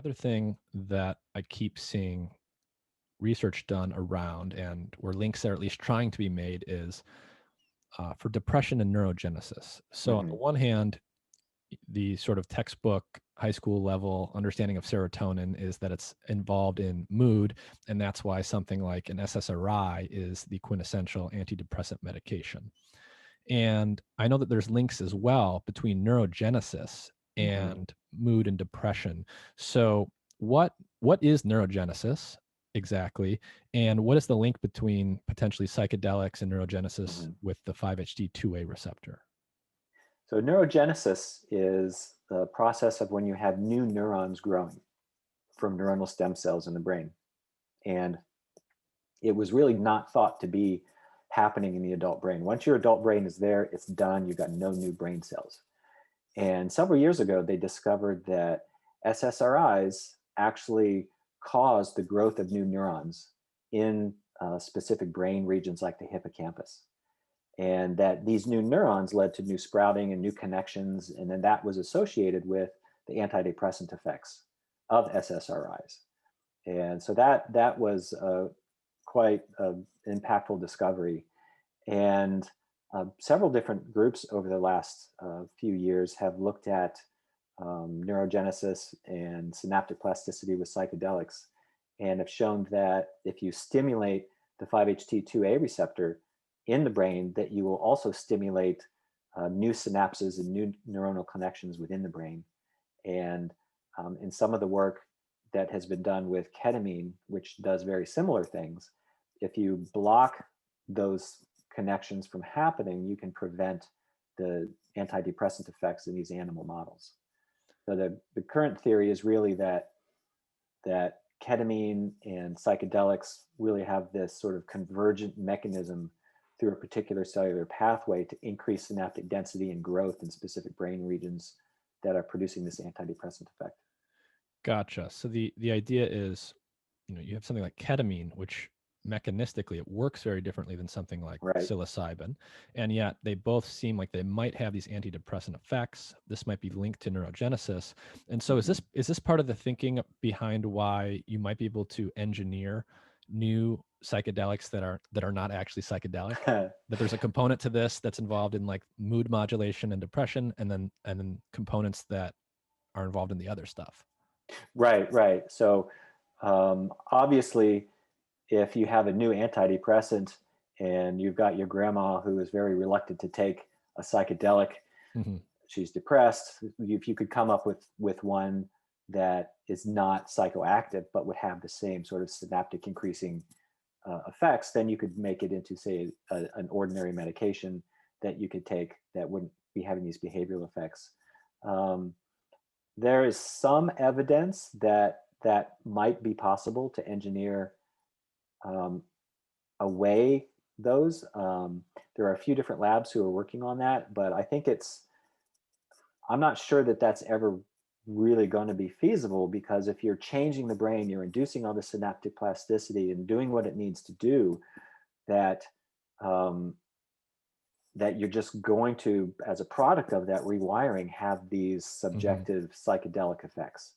other thing that I keep seeing research done around, and where links are at least trying to be made, is for depression and neurogenesis. So, on the Hmm. one hand, the sort of textbook high school level understanding of serotonin is that it's involved in mood, and that's why something like an SSRI is the quintessential antidepressant medication. And I know that there's links as well between neurogenesis Hmm. and mood and depression. So what is neurogenesis exactly? And what is the link between potentially psychedelics and neurogenesis Hmm. with the 5-HT2A receptor? So neurogenesis is the process of when you have new neurons growing from neuronal stem cells in the brain. And it was really not thought to be happening in the adult brain. Once your adult brain is there, it's done. You've got no new brain cells. And several years ago, they discovered that SSRIs actually cause the growth of new neurons in specific brain regions like the hippocampus. And that these new neurons led to new sprouting and new connections. And then that was associated with the antidepressant effects of SSRIs. And so that was quite an impactful discovery. And several different groups over the last few years have looked at neurogenesis and synaptic plasticity with psychedelics and have shown that if you stimulate the 5-HT2A receptor in the brain, that you will also stimulate new synapses and new neuronal connections within the brain. And in some of the work that has been done with ketamine, which does very similar things, if you block those connections from happening, you can prevent the antidepressant effects in these animal models. So the current theory is really that ketamine and psychedelics really have this sort of convergent mechanism through a particular cellular pathway to increase synaptic density and growth in specific brain regions that are producing this antidepressant effect. Gotcha. So the idea is, you have something like ketamine, which mechanistically it works very differently than something like Right. psilocybin, and yet they both seem like they might have these antidepressant effects. This might be linked to neurogenesis. And so is Hmm. this part of the thinking behind why you might be able to engineer new psychedelics that are not actually psychedelic? That there's a component to this that's involved in like mood modulation and depression, and then components that are involved in the other stuff. Right, right. So obviously, if you have a new antidepressant and you've got your grandma who is very reluctant to take a psychedelic, Hmm. she's depressed. If you could come up with one that is not psychoactive but would have the same sort of synaptic increasing effects, then you could make it into, say, an ordinary medication that you could take that wouldn't be having these behavioral effects. Um, there is some evidence that that might be possible to engineer um, away those. There are a few different labs who are working on that, but I think I'm not sure that that's ever really going to be feasible, because if you're changing the brain, you're inducing all the synaptic plasticity and doing what it needs to do, that um, that you're just going to, as a product of that rewiring, have these Hmm. subjective psychedelic effects.